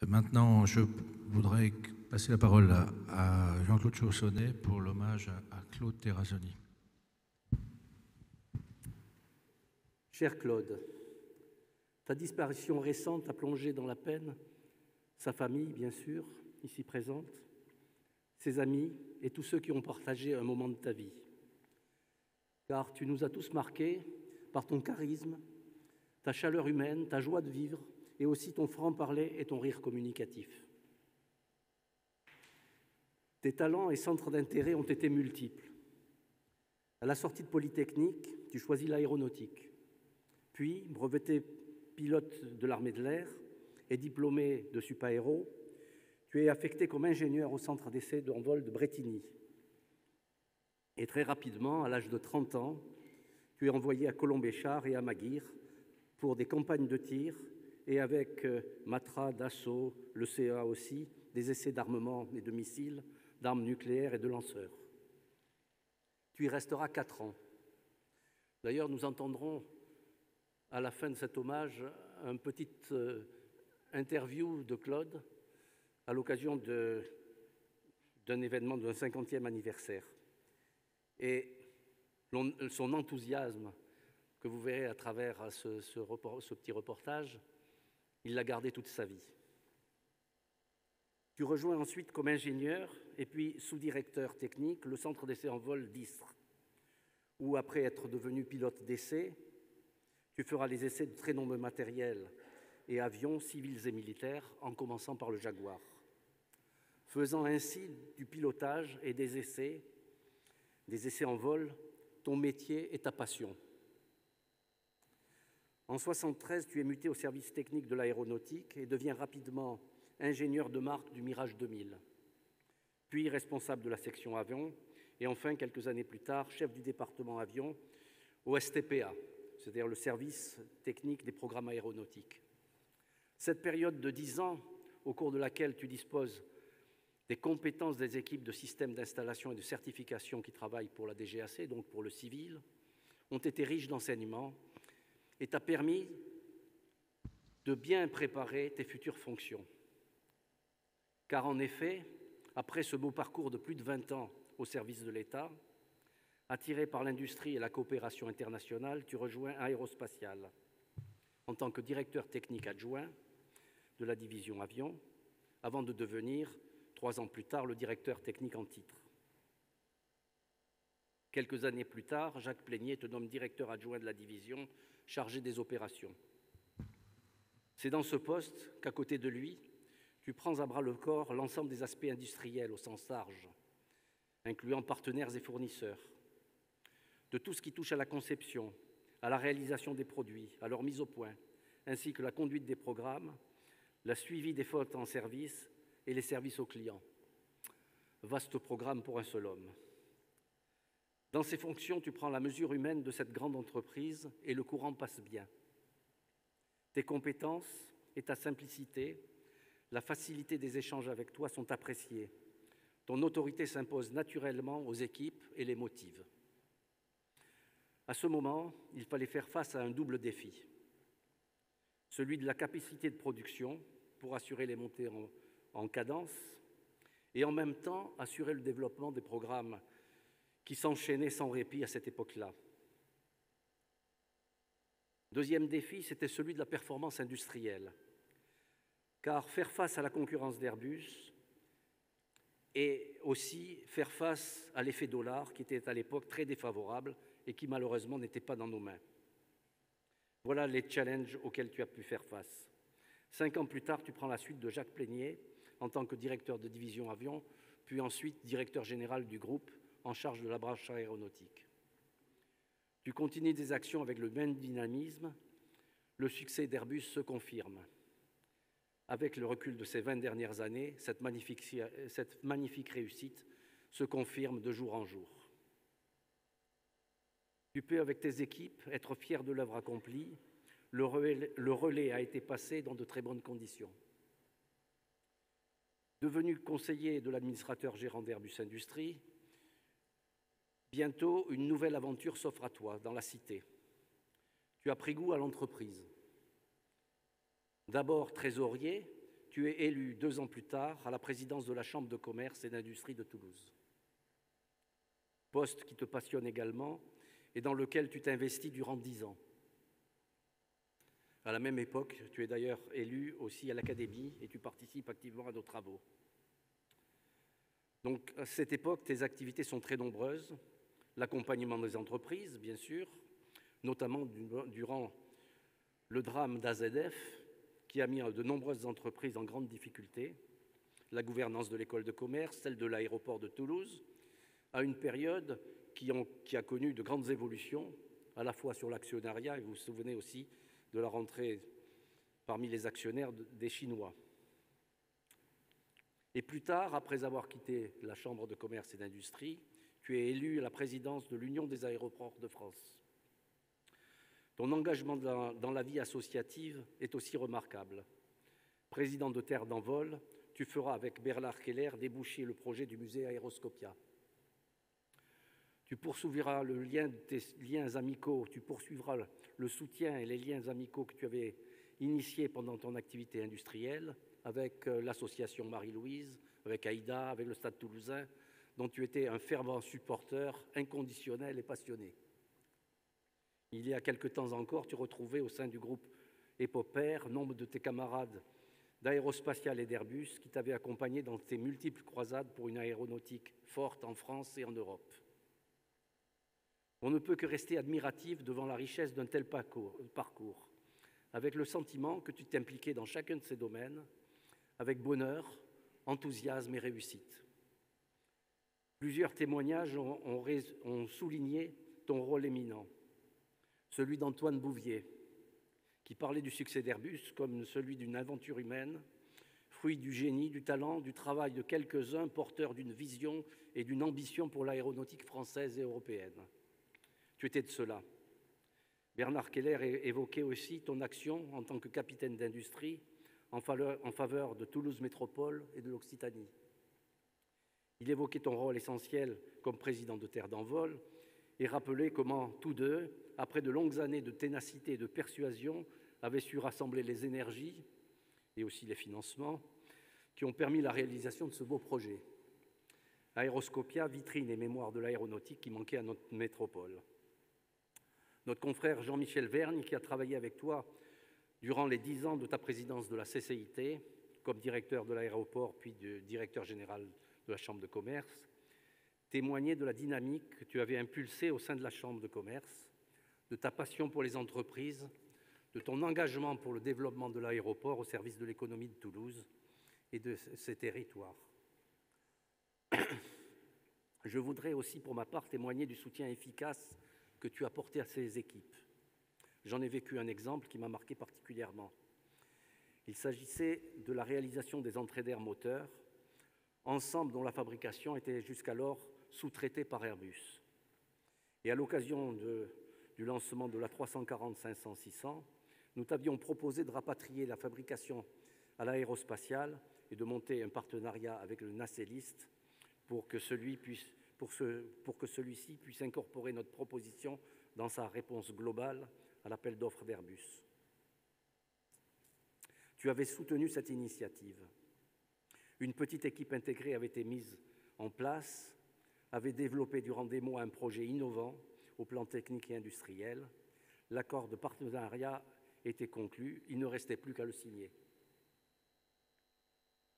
Maintenant, je voudrais passer la parole à Jean-Claude Chaussonnet pour l'hommage à Claude Terrazzoni. Cher Claude, ta disparition récente a plongé dans la peine sa famille, bien sûr, ici présente, ses amis et tous ceux qui ont partagé un moment de ta vie. Car tu nous as tous marqués par ton charisme, ta chaleur humaine, ta joie de vivre et aussi ton franc-parler et ton rire communicatif. Tes talents et centres d'intérêt ont été multiples. À la sortie de Polytechnique, tu choisis l'aéronautique. Puis, breveté pilote de l'armée de l'air et diplômé de Supaéro, tu es affecté comme ingénieur au centre d'essai en vol de Bretigny. Et très rapidement, à l'âge de 30 ans, tu es envoyé à Colombéchar et à Maguire pour des campagnes de tir et avec Matra, Dassault, le CEA aussi, des essais d'armement et de missiles, d'armes nucléaires et de lanceurs. Tu y resteras 4 ans. D'ailleurs, nous entendrons à la fin de cet hommage une petite interview de Claude à l'occasion d'un événement d'un 50e anniversaire. Et son enthousiasme que vous verrez à travers ce petit reportage, il l'a gardé toute sa vie. Tu rejoins ensuite comme ingénieur et puis sous-directeur technique le centre d'essai en vol d'Istres, où après être devenu pilote d'essai, tu feras les essais de très nombreux matériels et avions civils et militaires, en commençant par le Jaguar, faisant ainsi du pilotage et des essais en vol, ton métier et ta passion. En 1973, tu es muté au service technique de l'aéronautique et deviens rapidement ingénieur de marque du Mirage 2000, puis responsable de la section avion, et enfin, quelques années plus tard, chef du département avion au STPA, c'est-à-dire le service technique des programmes aéronautiques. Cette période de 10 ans, au cours de laquelle tu disposes des compétences des équipes de systèmes d'installation et de certification qui travaillent pour la DGAC, donc pour le civil, ont été riches d'enseignements et t'a permis de bien préparer tes futures fonctions. Car en effet, après ce beau parcours de plus de 20 ans au service de l'État, attiré par l'industrie et la coopération internationale, tu rejoins Aérospatiale en tant que directeur technique adjoint de la division avion, avant de devenir, 3 ans plus tard, le directeur technique en titre. Quelques années plus tard, Jacques Plénier te nomme directeur adjoint de la division chargé des opérations. C'est dans ce poste qu'à côté de lui, tu prends à bras-le-corps l'ensemble des aspects industriels au sens large, incluant partenaires et fournisseurs, de tout ce qui touche à la conception, à la réalisation des produits, à leur mise au point, ainsi que la conduite des programmes, le suivi des flottes en service et les services aux clients. Vaste programme pour un seul homme. Dans ces fonctions, tu prends la mesure humaine de cette grande entreprise et le courant passe bien. Tes compétences et ta simplicité, la facilité des échanges avec toi sont appréciées. Ton autorité s'impose naturellement aux équipes et les motive. À ce moment, il fallait faire face à un double défi. Celui de la capacité de production pour assurer les montées en cadence et en même temps assurer le développement des programmes qui s'enchaînaient sans répit à cette époque-là. Deuxième défi, c'était celui de la performance industrielle, car faire face à la concurrence d'Airbus et aussi faire face à l'effet dollar qui était à l'époque très défavorable et qui malheureusement n'était pas dans nos mains. Voilà les challenges auxquels tu as pu faire face. 5 ans plus tard, tu prends la suite de Jacques Plénier en tant que directeur de division avion, puis ensuite directeur général du groupe en charge de la branche aéronautique. Tu continues des actions avec le même dynamisme. Le succès d'Airbus se confirme. Avec le recul de ces 20 dernières années, cette magnifique réussite se confirme de jour en jour. Tu peux, avec tes équipes, être fier de l'œuvre accomplie. Le relais a été passé dans de très bonnes conditions. Devenu conseiller de l'administrateur gérant d'Airbus Industrie, bientôt une nouvelle aventure s'offre à toi dans la cité. Tu as pris goût à l'entreprise. D'abord trésorier, tu es élu 2 ans plus tard à la présidence de la Chambre de commerce et d'industrie de Toulouse. Poste qui te passionne également et dans lequel tu t'investis durant 10 ans. À la même époque, tu es d'ailleurs élu aussi à l'Académie et tu participes activement à nos travaux. Donc, à cette époque, tes activités sont très nombreuses. L'accompagnement des entreprises, bien sûr, notamment durant le drame d'AZF, qui a mis de nombreuses entreprises en grande difficulté, la gouvernance de l'école de commerce, celle de l'aéroport de Toulouse, à une période qui a connu de grandes évolutions, à la fois sur l'actionnariat, et vous vous souvenez aussi de la rentrée parmi les actionnaires des Chinois. Et plus tard, après avoir quitté la Chambre de commerce et d'industrie, tu es élu à la présidence de l'Union des aéroports de France. Ton engagement dans la vie associative est aussi remarquable. Président de Terre d'Envol, tu feras avec Bernard Keller déboucher le projet du musée Aéroscopia. Tu poursuivras le lien de tes liens amicaux, tu poursuivras le soutien et les liens amicaux que tu avais initiés pendant ton activité industrielle avec l'association Marie-Louise, avec Aïda, avec le Stade toulousain, dont tu étais un fervent supporter inconditionnel et passionné. Il y a quelque temps encore, tu retrouvais au sein du groupe Épopère nombre de tes camarades d'Aérospatiale et d'Airbus qui t'avaient accompagné dans tes multiples croisades pour une aéronautique forte en France et en Europe. On ne peut que rester admiratif devant la richesse d'un tel parcours, avec le sentiment que tu t'impliquais dans chacun de ces domaines, avec bonheur, enthousiasme et réussite. Plusieurs témoignages ont souligné ton rôle éminent, celui d'Antoine Bouvier, qui parlait du succès d'Airbus comme celui d'une aventure humaine, fruit du génie, du talent, du travail de quelques-uns porteurs d'une vision et d'une ambition pour l'aéronautique française et européenne. Tu étais de cela. Bernard Keller évoquait aussi ton action en tant que capitaine d'industrie en faveur de Toulouse Métropole et de l'Occitanie. Il évoquait ton rôle essentiel comme président de Terre d'Envol et rappelait comment tous deux, après de longues années de ténacité et de persuasion, avaient su rassembler les énergies et aussi les financements qui ont permis la réalisation de ce beau projet. Aéroscopia, vitrine et mémoire de l'aéronautique qui manquait à notre métropole. Notre confrère Jean-Michel Vergne, qui a travaillé avec toi durant les 10 ans de ta présidence de la CCIT, comme directeur de l'aéroport puis directeur général de la Chambre de commerce, témoignait de la dynamique que tu avais impulsée au sein de la Chambre de commerce, de ta passion pour les entreprises, de ton engagement pour le développement de l'aéroport au service de l'économie de Toulouse et de ses territoires. Je voudrais aussi, pour ma part, témoigner du soutien efficace que tu as porté à ces équipes. J'en ai vécu un exemple qui m'a marqué particulièrement. Il s'agissait de la réalisation des entrées d'air moteurs, ensemble dont la fabrication était jusqu'alors sous-traitée par Airbus. Et à l'occasion du lancement de la 340-500-600, nous t'avions proposé de rapatrier la fabrication à l'aérospatiale et de monter un partenariat avec le Nacelliste pour que celui-ci puisse incorporer notre proposition dans sa réponse globale à l'appel d'offres d'Airbus. Tu avais soutenu cette initiative. Une petite équipe intégrée avait été mise en place, avait développé durant des mois un projet innovant au plan technique et industriel. L'accord de partenariat était conclu, il ne restait plus qu'à le signer.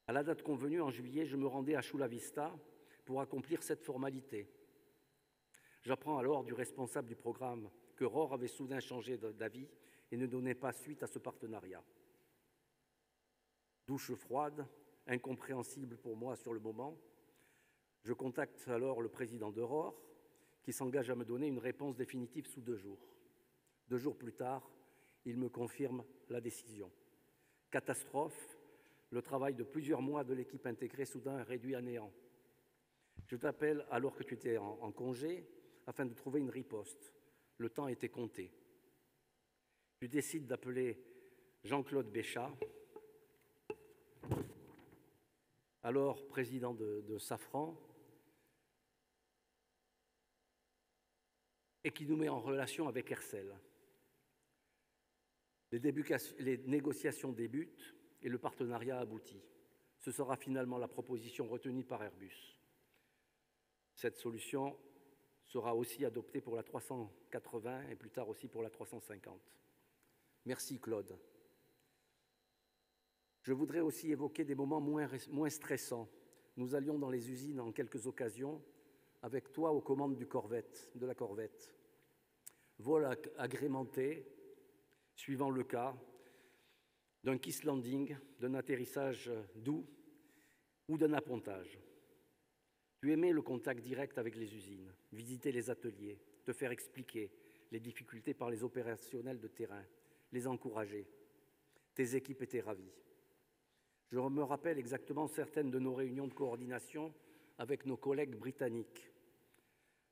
À la date convenue, en juillet, je me rendais à Chula Vista pour accomplir cette formalité. J'apprends alors du responsable du programme que ROR avait soudain changé d'avis et ne donnait pas suite à ce partenariat. Douche froide, incompréhensible pour moi sur le moment, je contacte alors le président de ROR qui s'engage à me donner une réponse définitive sous 2 jours. 2 jours plus tard, il me confirme la décision. Catastrophe, le travail de plusieurs mois de l'équipe intégrée soudain réduit à néant. Je t'appelle alors que tu étais en congé afin de trouver une riposte. Le temps était compté. Tu décides d'appeler Jean-Claude Béchat, alors président de Safran, et qui nous met en relation avec Hercel. Les négociations débutent et le partenariat aboutit. Ce sera finalement la proposition retenue par Airbus. Cette solution sera aussi adoptée pour la 380 et plus tard aussi pour la 350. Merci Claude. Je voudrais aussi évoquer des moments moins stressants. Nous allions dans les usines en quelques occasions, avec toi aux commandes de la Corvette. Vol agrémenté, suivant le cas, d'un kiss landing, d'un atterrissage doux ou d'un appontage. Tu aimais le contact direct avec les usines, visiter les ateliers, te faire expliquer les difficultés par les opérationnels de terrain, les encourager. Tes équipes étaient ravies. Je me rappelle exactement certaines de nos réunions de coordination avec nos collègues britanniques,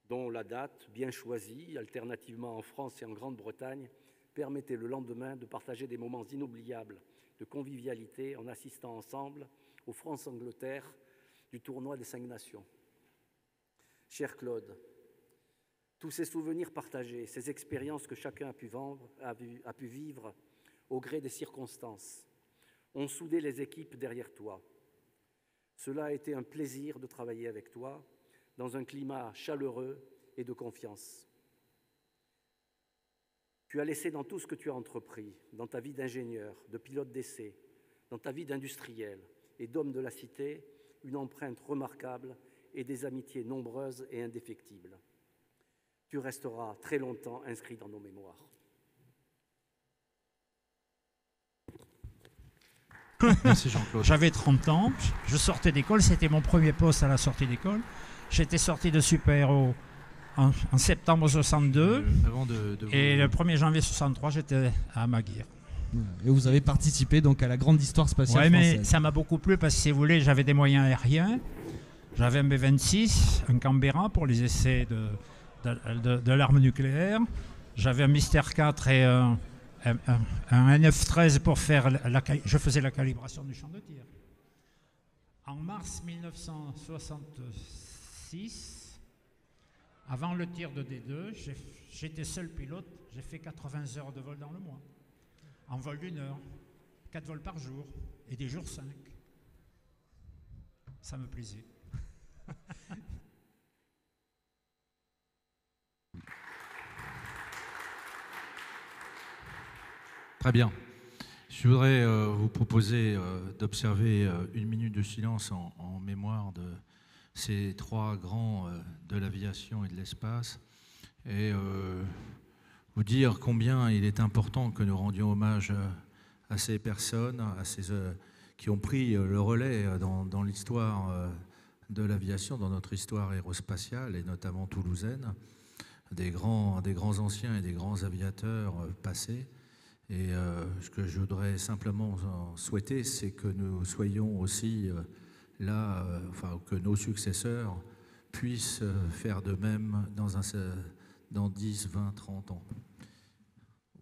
dont la date, bien choisie, alternativement en France et en Grande-Bretagne, permettait le lendemain de partager des moments inoubliables de convivialité en assistant ensemble aux France-Angleterre du tournoi des 5 nations. Cher Claude, tous ces souvenirs partagés, ces expériences que chacun a pu vivre au gré des circonstances, ont soudé les équipes derrière toi. Cela a été un plaisir de travailler avec toi dans un climat chaleureux et de confiance. Tu as laissé dans tout ce que tu as entrepris, dans ta vie d'ingénieur, de pilote d'essai, dans ta vie d'industriel et d'homme de la cité, une empreinte remarquable et des amitiés nombreuses et indéfectibles. Tu resteras très longtemps inscrit dans nos mémoires. Merci Jean-Claude. J'avais 30 ans, je sortais d'école, c'était mon premier poste à la sortie d'école. J'étais sorti de Super Héros en septembre 62 et le 1er janvier 63, j'étais à Maguire. Et vous avez participé donc à la grande histoire spatiale française. Mais ça m'a beaucoup plu parce que si vous voulez, j'avais des moyens aériens. J'avais un B-26, un Canberra pour les essais de l'arme nucléaire. J'avais un Mister 4 et un NF-13 pour faire je faisais la calibration du champ de tir. En mars 1966, avant le tir de D2, j'étais seul pilote, j'ai fait 80 heures de vol dans le mois. En vol d'1 heure, 4 vols par jour, et des jours 5. Ça me plaisait. Très bien. Je voudrais vous proposer d'observer 1 minute de silence en mémoire de ces 3 grands de l'aviation et de l'espace et vous dire combien il est important que nous rendions hommage à ces personnes, qui ont pris le relais dans l'histoire de l'aviation, dans notre histoire aérospatiale et notamment toulousaine, des grands anciens et des grands aviateurs passés. Et ce que je voudrais simplement souhaiter, c'est que nous soyons aussi là, que nos successeurs puissent faire de même dans 10, 20, 30 ans.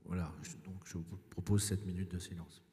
Voilà, donc je vous propose cette minute de silence.